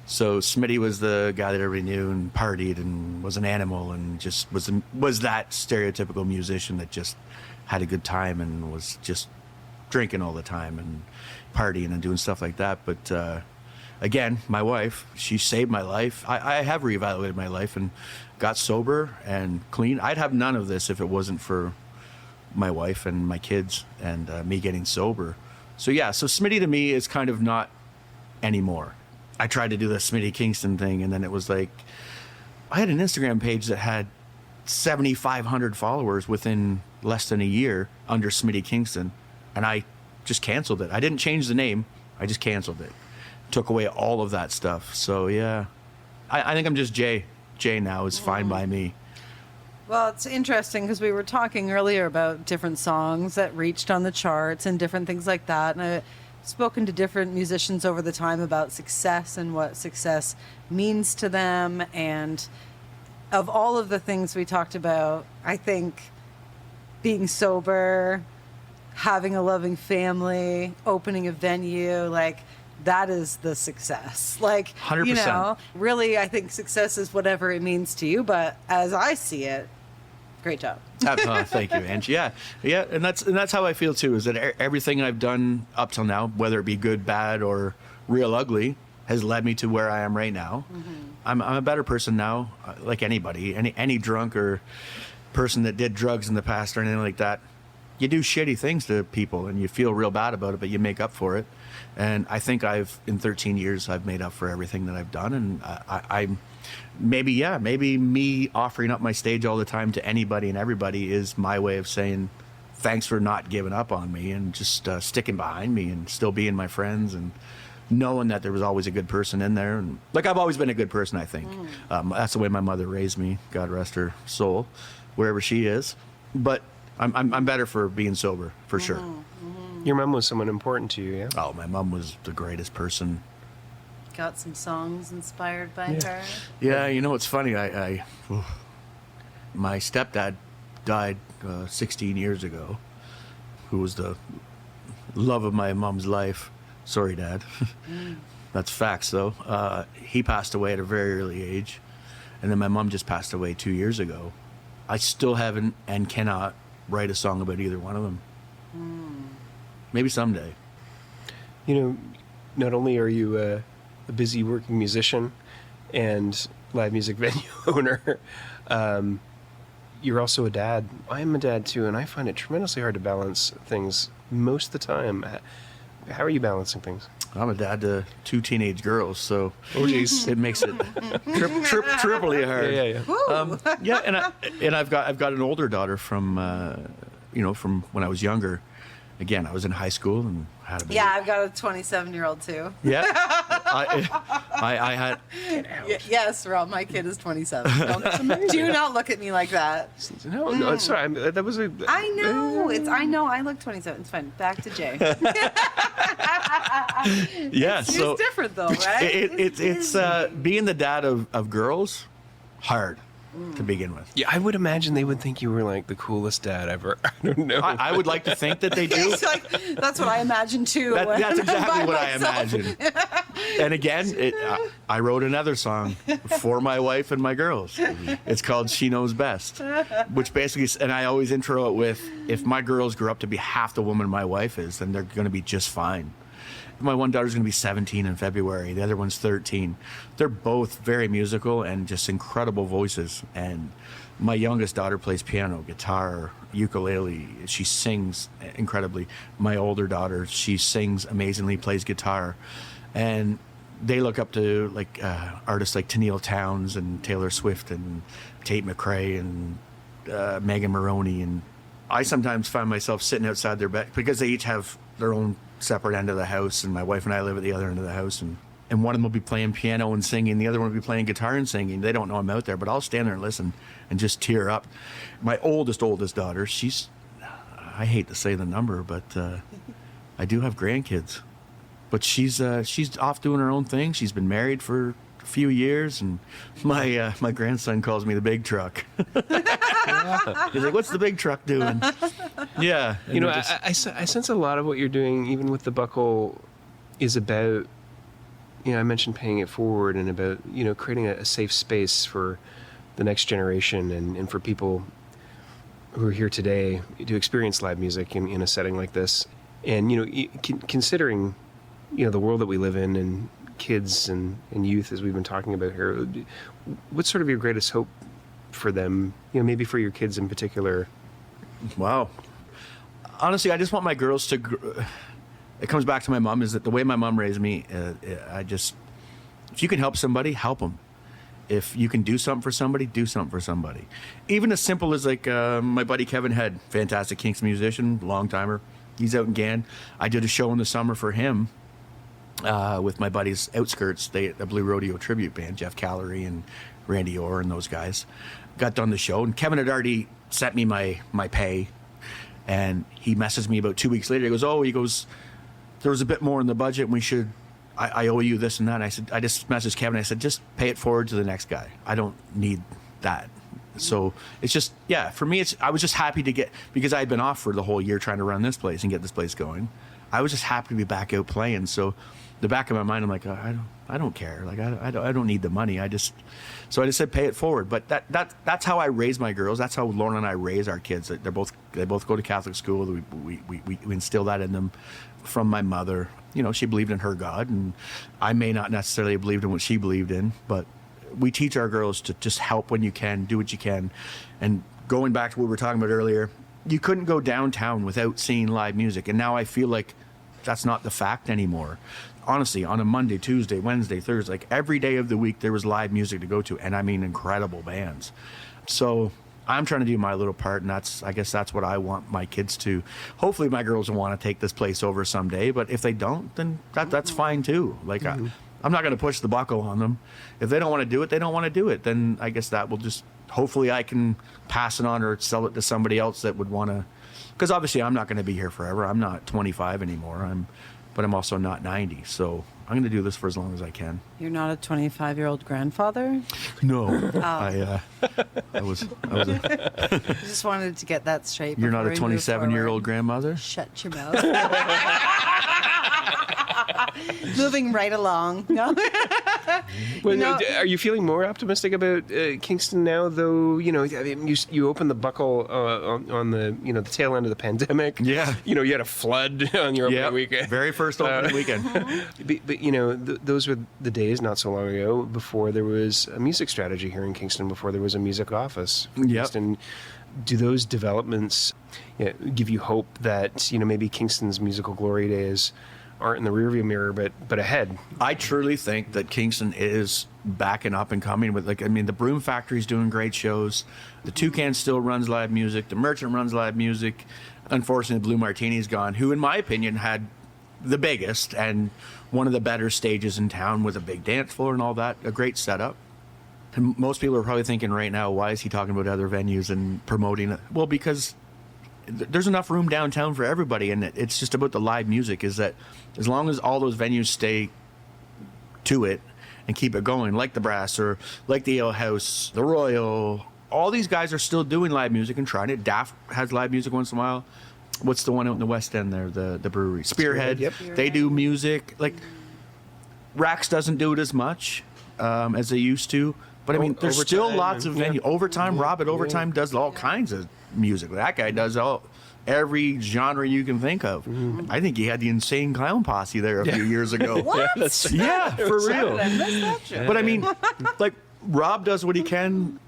So Smitty was the guy that everybody knew and partied and was an animal and just was that stereotypical musician that just had a good time and was just drinking all the time and partying and doing stuff like that. But again, my wife, she saved my life. I have reevaluated my life and got sober and clean. I'd have none of this if it wasn't for my wife and my kids and me getting sober. So yeah, so Smitty to me is kind of not anymore. I tried to do the Smitty Kingston thing, and then it was like, I had an Instagram page that had 7,500 followers within less than a year under Smitty Kingston, and I just canceled it. I didn't change the name, I just canceled it. Took away all of that stuff. So yeah, I think I'm just Jay. Jay now is fine by me. Well, it's interesting because we were talking earlier about different songs that reached on the charts and different things like that. And I've spoken to different musicians over the time about success and what success means to them. And of all of the things we talked about, I think being sober, having a loving family, opening a venue, like that is the success. Like, 100%. You know, really, I think success is whatever it means to you. But as I see it, great job. Thank you, Angie. Yeah, and that's how I feel too. Is that everything I've done up till now, whether it be good, bad, or real ugly, has led me to where I am right now. Mm-hmm. I'm a better person now, like anybody, any drunk or person that did drugs in the past or anything like that. You do shitty things to people and you feel real bad about it, but you make up for it. And I think in 13 years, I've made up for everything that I've done. And I'm maybe me offering up my stage all the time to anybody and everybody is my way of saying thanks for not giving up on me and just sticking behind me and still being my friends and knowing that there was always a good person in there. And like, I've always been a good person, I think. That's the way my mother raised me, God rest her soul, wherever she is. But I'm better for being sober, for sure. Your mom was someone important to you, yeah? Oh, my mom was the greatest person. Got some songs inspired by her? Yeah, you know, it's funny. My stepdad died 16 years ago, who was the love of my mom's life. Sorry, Dad. That's facts, though. He passed away at a very early age, and then my mom just passed away 2 years ago. I still haven't and cannot write a song about either one of them. Maybe someday. You know, not only are you a busy working musician and live music venue owner, you're also a dad. I'm a dad too, and I find it tremendously hard to balance things most of the time. How are you balancing things? I'm a dad to 2 teenage girls, so it makes it triply hard. And I've got an older daughter from from when I was younger. Again, I was in high school and had a baby. Yeah, I've got a 27-year-old too. Yeah, I had. Yes, Rob, my kid is 27. Do not look at me like that. No, sorry. That was a. I know. I know. I look 27. It's fine. Back to Jay. Yeah, it's so different though, right? It's being the dad of girls, hard to begin with. Yeah, I would imagine they would think you were like the coolest dad ever. I don't know. I would like to think that they do. That's what I imagine too. That's exactly what I imagine. And again, I wrote another song for my wife and my girls. It's called She Knows Best, which basically, and I always intro it with, if my girls grow up to be half the woman my wife is, then they're going to be just fine. My one daughter's going to be 17 in February. The other one's 13. They're both very musical and just incredible voices. And my youngest daughter plays piano, guitar, ukulele. She sings incredibly. My older daughter, she sings amazingly, plays guitar. And they look up to like artists like Tennille Townes and Taylor Swift and Tate McRae and Megan Maroney. And I sometimes find myself sitting outside their bed because they each have their own separate end of the house, and my wife and I live at the other end of the house, and one of them will be playing piano and singing, the other one will be playing guitar and singing. They don't know I'm out there, but I'll stand there and listen and just tear up. My oldest daughter, she's, I hate to say the number, but I do have grandkids, but she's off doing her own thing. She's been married for a few years, and my grandson calls me the big truck. He's like, what's the big truck doing? Yeah. You know, I sense a lot of what you're doing, even with the buckle, is about, you know, I mentioned paying it forward and about, you know, creating a safe space for the next generation and for people who are here today to experience live music in a setting like this. And, you know, considering, you know, the world that we live in and kids and youth, as we've been talking about here, what's sort of your greatest hope for them, you know, maybe for your kids in particular? Wow. Honestly, I just want my girls to... It comes back to my mom, is that the way my mom raised me, if you can help somebody, help them. If you can do something for somebody, do something for somebody. Even as simple as like my buddy Kevin Head, fantastic Kingston musician, long timer. He's out in Gan. I did a show in the summer for him with my buddies Outskirts, a Blue Rodeo tribute band, Jeff Callery and Randy Orr and those guys. Got done the show, and Kevin had already sent me my pay, and he messaged me about 2 weeks later. He goes, there was a bit more in the budget, and I owe you this and that. And I just messaged Kevin. I said, just pay it forward to the next guy. I don't need that. So it's just, yeah, for me, I was just happy to get, because I had been off for the whole year trying to run this place and get this place going. I was just happy to be back out playing. So the back of my mind, I'm like, I don't care. Like, I don't need the money. I just said, pay it forward. But that's how I raise my girls. That's how Lauren and I raise our kids. They both go to Catholic school. We instill that in them from my mother. You know, she believed in her God, and I may not necessarily have believed in what she believed in, but we teach our girls to just help when you can, do what you can. And going back to what we were talking about earlier, you couldn't go downtown without seeing live music. And now I feel like that's not the fact anymore. Honestly, on a Monday, Tuesday, Wednesday, Thursday, like every day of the week, there was live music to go to. And I mean, incredible bands. So I'm trying to do my little part, and I guess that's what I want my kids to. Hopefully my girls will want to take this place over someday, but if they don't, then that's fine too. Like, I'm not going to push the buckle on them. If they don't want to do it, they don't want to do it. Then I guess that will just, hopefully I can pass it on or sell it to somebody else that would want to, because obviously I'm not going to be here forever. I'm not 25 anymore, but I'm also not 90. So I'm going to do this for as long as I can. You're not a 25-year-old grandfather? No. Oh. I was I just wanted to get that straight. You're not a before we move 27-year-old grandmother? Shut your mouth. Moving right along. No? Well, are you feeling more optimistic about Kingston now, though? You know, I mean, you opened the buckle on the, you know, the tail end of the pandemic. Yeah. You know, you had a flood on your opening weekend. Very first opening weekend. But you know, those were the days not so long ago before there was a music strategy here in Kingston, before there was a music office for Kingston. Do those developments give you hope that, you know, maybe Kingston's musical glory days aren't in the rearview mirror, but ahead? I truly think that Kingston is back and up and coming with, like, I mean, the Broom Factory's doing great shows. The Toucan still runs live music. The Merchant runs live music. Unfortunately, Blue Martini's gone, who, in my opinion, had the biggest and one of the better stages in town with a big dance floor and all that, a great setup. And most people are probably thinking right now, why is he talking about other venues and promoting it? Well, because there's enough room downtown for everybody, and it's just about the live music, is that as long as all those venues stay to it and keep it going, like the Brass or like the Ale House, the Royal, all these guys are still doing live music and trying it. Daft has live music once in a while. What's the one out in the West End there, the brewery? Spearhead. Yep. They do music. Like, Rax doesn't do it as much as they used to. But I mean, there's still lots of venues. Overtime, Rob at Overtime does all kinds of music. That guy does every genre you can think of. I think he had the Insane Clown Posse there a few years ago. What? Yeah, for real. I missed that shit. But I mean, like, Rob does what he can.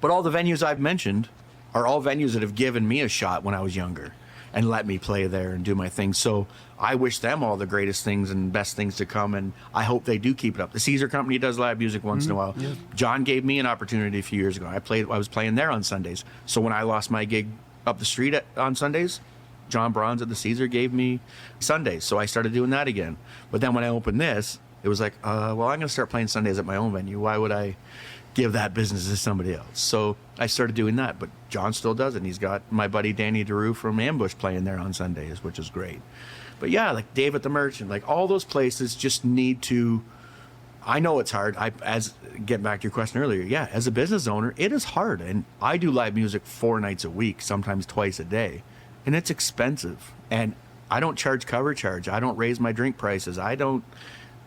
But all the venues I've mentioned are all venues that have given me a shot when I was younger and let me play there and do my thing. So I wish them all the greatest things and best things to come, and I hope they do keep it up. The Caesar Company does live music once in a while. Yeah. John gave me an opportunity a few years ago. I was playing there on Sundays. So when I lost my gig up the street on Sundays, John Bronze at the Caesar gave me Sundays. So I started doing that again. But then when I opened this, it was like, well, I'm going to start playing Sundays at my own venue. Why would I give that business to somebody else? So I started doing that, but John still does it. And he's got my buddy Danny DeRue from Ambush playing there on Sundays, which is great. But yeah, like Dave at the Merchant, like all those places just need to, I know it's hard. As getting back to your question earlier, yeah, as a business owner, it is hard. And I do live music 4 nights a week, sometimes twice a day. and it's expensive. And I don't charge cover charge. I don't raise my drink prices. I don't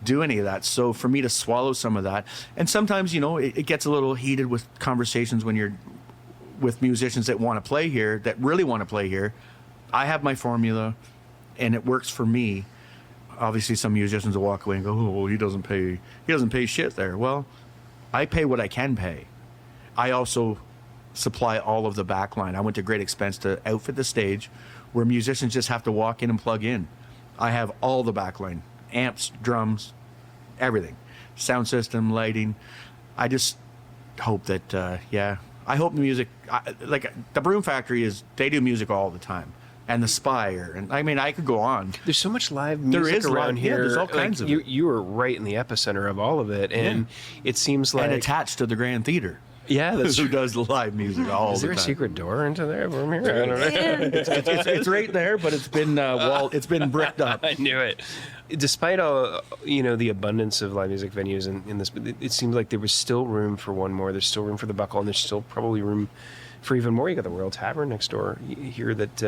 do any of that. So for me to swallow some of that, and sometimes, it gets a little heated with conversations when you're with musicians that want to play here, that really want to play here. I have my formula, and it works for me. Obviously, some musicians will walk away and go, "Oh, well, he doesn't pay shit there." Well, I pay what I can pay. I also supply all of the back line. I went to great expense to outfit the stage where musicians just have to walk in and plug in. I have all the back line, amps, drums, everything, sound system, lighting. I just hope that, I hope the music, like the Broom Factory they do music all the time. And the Spire, and I mean, I could go on. There's so much live music around here. Yeah, there's all kinds of it. You were right in the epicenter of all of it, and it seems like... And attached to the Grand Theater. Yeah, that's who does the live music all the time. Is there a secret door into there from here? I don't know. It's right there, but it's been it's been bricked up. I knew it. Despite all the abundance of live music venues in this, it seemed like there was still room for one more. There's still room for the Buckle, and there's still probably room for even more. You got the Royal Tavern next door here that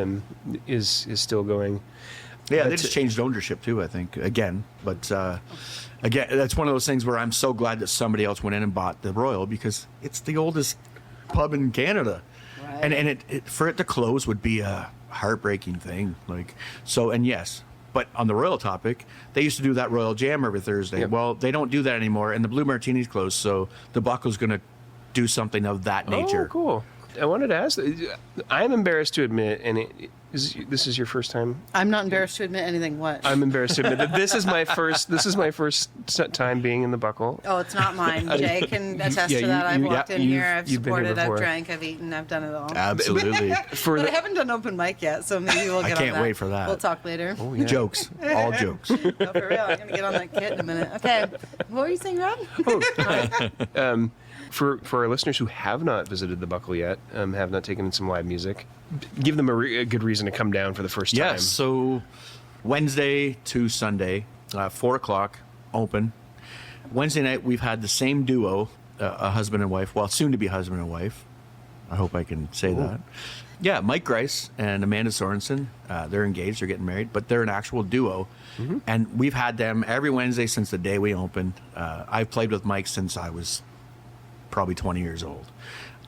is still going. Yeah, they just changed ownership too, I think, again. But again, that's one of those things where I'm so glad that somebody else went in and bought the Royal, because it's the oldest pub in Canada. Right. And it for it to close would be a heartbreaking thing. Yes. But on the Royal topic, they used to do that Royal Jam every Thursday. Yep. Well, they don't do that anymore, and the Blue Martini's closed, so the Buckle's going to do something of that nature. Oh, cool. I wanted to ask, I'm embarrassed to admit, and this is your first time? I'm not embarrassed to admit anything. What? I'm embarrassed to admit that this is my first time being in the Buckle. Oh, it's not mine. Jay can attest to that. I've walked in here, I've supported, I've drank, I've eaten, I've done it all. Absolutely. But I haven't done open mic yet, so maybe we'll get on that. I can't wait for that. We'll talk later. Oh, yeah. Jokes. All jokes. No, for real. I'm going to get on that kit in a minute. Okay. What were you saying, Rob? Oh, hi. For our listeners who have not visited the Buckle yet, have not taken in some live music, give them a good reason to come down for the first time. Yes, so Wednesday to Sunday, 4 o'clock, open. Wednesday night, we've had the same duo, a husband and wife, well, soon to be husband and wife. I hope I can say that. Yeah, Mike Grice and Amanda Sorensen, they're engaged, they're getting married, but they're an actual duo. Mm-hmm. And we've had them every Wednesday since the day we opened. I've played with Mike since I was probably 20 years old,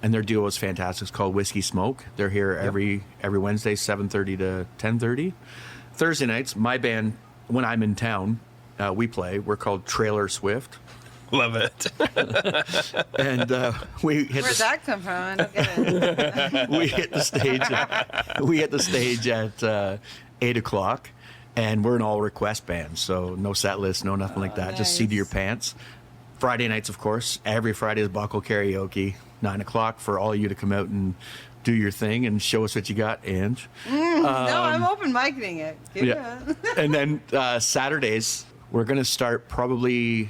and their duo is fantastic. It's called Whiskey Smoke. They're here every Wednesday, 7:30 to 10:30. Thursday nights, my band, when I'm in town, we play. We're called Trailer Swift. Love it. And we hit. Where'd that come from? I don't get it. We hit the stage at 8 o'clock, and we're an all request band, so no set list, no nothing like that. Nice. Just seat of your pants. Friday nights, of course. Every Friday is Buckle karaoke, 9 o'clock, for all you to come out and do your thing and show us what you got, Ange. No, I'm open micing it. Yeah. And then Saturdays, we're going to start probably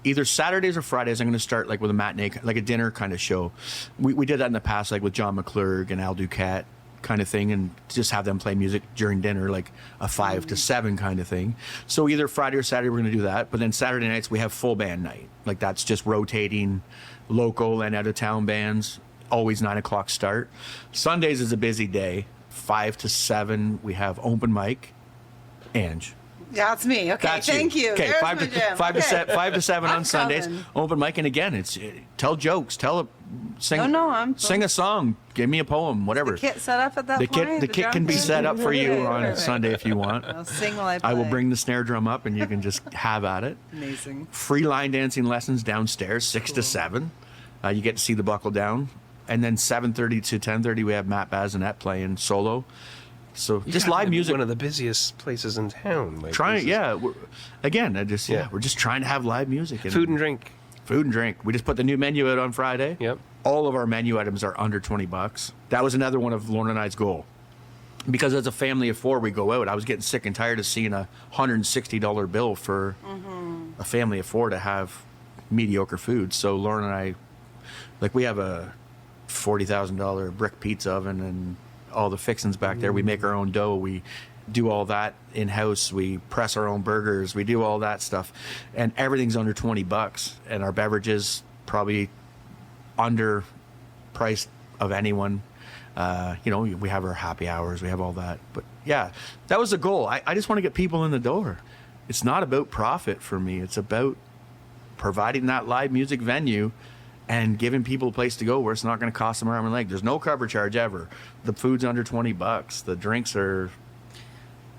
either Saturdays or Fridays. I'm going to start like with a matinee, like a dinner kind of show. We did that in the past, like with John McClurg and Al Ducat kind of thing, and just have them play music during dinner, like a 5 to 7 kind of thing. So either Friday or Saturday we're going to do that, but then Saturday nights we have full band night. Like that's just rotating local and out of town bands, always 9 o'clock start. Sundays is a busy day. 5 to 7 we have open mic. Ange. Yeah, it's me. Okay, That's thank you. Okay, There's 5 my jam. to 5 to 7 on I'm Sundays. coming. Open mic, and again, it's tell jokes, sing a song, give me a poem, whatever. The kit set up at that point? The kit can be set up for you on Sunday if you want. I'll sing while I play. I will bring the snare drum up, and you can just have at it. Amazing. Free line dancing lessons downstairs, 6 to 7. You get to see the Buckle down, and then 7:30 to 10:30 we have Matt Bazinet playing solo. So just live music. One of the busiest places in town. Like, we're just trying to have live music. And food and drink. Food and drink. We just put the new menu out on Friday. Yep. All of our menu items are under $20. That was another one of Lauren and I's goal. Because as a family of 4, we go out. I was getting sick and tired of seeing a $160 bill for a family of 4 to have mediocre food. So Lauren and I, we have a $40,000 brick pizza oven and all the fixings back there. We make our own dough. We do all that in-house. We press our own burgers. We do all that stuff. And everything's under $20. And our beverages probably under priced of anyone. We have our happy hours, we have all that. But yeah, that was the goal. I just want to get people in the door. It's not about profit for me. It's about providing that live music venue and giving people a place to go where it's not going to cost them an arm and leg. There's no cover charge ever. The food's under $20. The drinks are...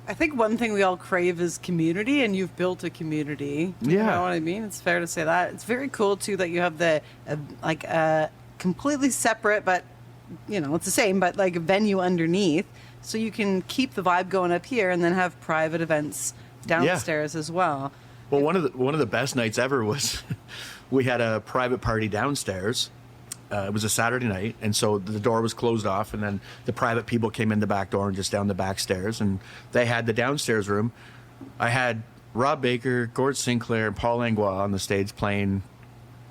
I think one thing we all crave is community, and you've built a community. You know what I mean? It's fair to say that. It's very cool, too, that you have the, completely separate, but, it's the same, but like a venue underneath. So you can keep the vibe going up here and then have private events downstairs as well. Well, one of the best nights ever was we had a private party downstairs. It was a Saturday night, and so the door was closed off, and then the private people came in the back door and just down the back stairs, and they had the downstairs room. I had Rob Baker, Gord Sinclair, and Paul Langlois on the stage playing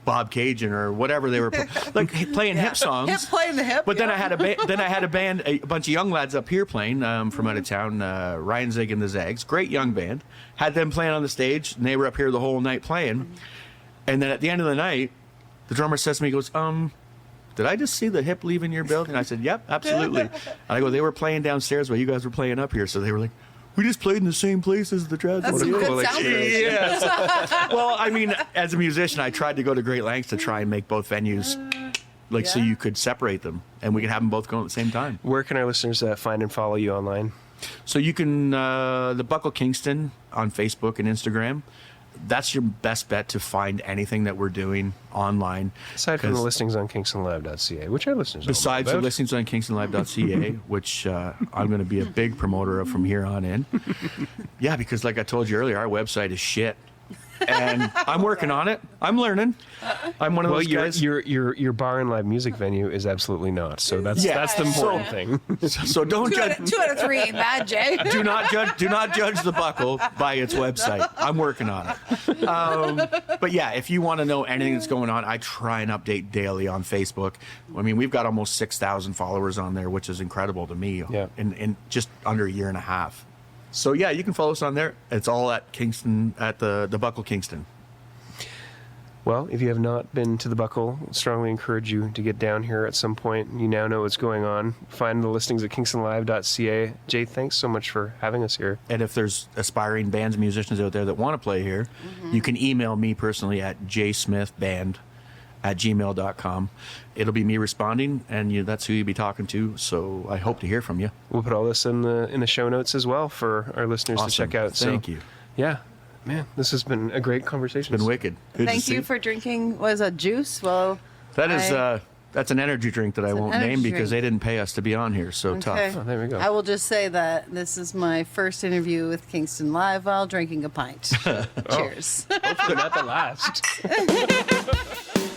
Bob Cajun or whatever they were playing hip songs. Playing the hip. But then I had a band, a bunch of young lads up here playing from out of town. Ryan Zig and the Zags, great young band. Had them playing on the stage, and they were up here the whole night playing. And then at the end of the night, the drummer says to me, he goes, did I just see the hip leaving your building? I said, yep, absolutely. And I go, they were playing downstairs while you guys were playing up here. So they were like, we just played in the same place as the Dreads. That's some good sound. Yeah. Well, I mean, as a musician, I tried to go to great lengths to try and make both venues so you could separate them and we could have them both going at the same time. Where can our listeners find and follow you online? So you can, the Buckle Kingston on Facebook and Instagram. That's your best bet to find anything that we're doing online. Aside from the listings on kingstonlive.ca, which our listeners besides the listings on kingstonlive.ca, which I'm going to be a big promoter of from here on in. Yeah, because like I told you earlier, our website is shit. And I'm working on it. I'm learning. I'm one of those guys. Your bar and live music venue is absolutely not. So that's the important thing. So don't judge. 2 out of 3, bad Jay. Do not judge the Buckle by its website. I'm working on it. But yeah, if you want to know anything that's going on, I try and update daily on Facebook. I mean, we've got almost 6,000 followers on there, which is incredible to me. Yeah. In just under a year and a half. So yeah, you can follow us on there. It's all at Kingston, at the Buckle Kingston. Well, if you have not been to the Buckle, strongly encourage you to get down here at some point. You now know what's going on. Find the listings at kingstonlive.ca. Jay, thanks so much for having us here. And if there's aspiring bands and musicians out there that want to play here, you can email me personally at jsmithband@gmail.com. It'll be me responding, and that's who you'll be talking to, so I hope to hear from you. We'll put all this in the show notes as well for our listeners to check out. Thank you. Yeah. Man, this has been a great conversation. It's been wicked. Good Thank you for drinking, what is that, juice? Well, that's an energy drink that I won't name because they didn't pay us to be on here, so tough. Oh, there we go. I will just say that this is my first interview with Kingston Live while drinking a pint. Cheers. Hopefully not the last.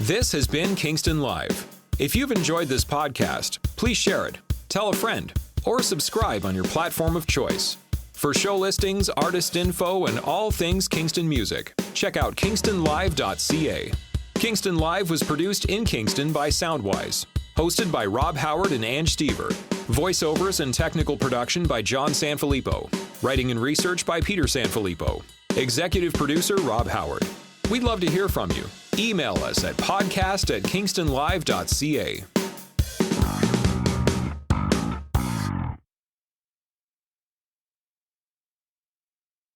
This has been Kingston Live. If you've enjoyed this podcast, please share it, tell a friend, or subscribe on your platform of choice. For show listings, artist info, and all things Kingston music, check out kingstonlive.ca. Kingston Live was produced in Kingston by Soundwise. Hosted by Rob Howard and Ange Stever. Voiceovers and technical production by John Sanfilippo. Writing and research by Peter Sanfilippo. Executive producer Rob Howard. We'd love to hear from you. Email us at podcast@kingstonlive.ca.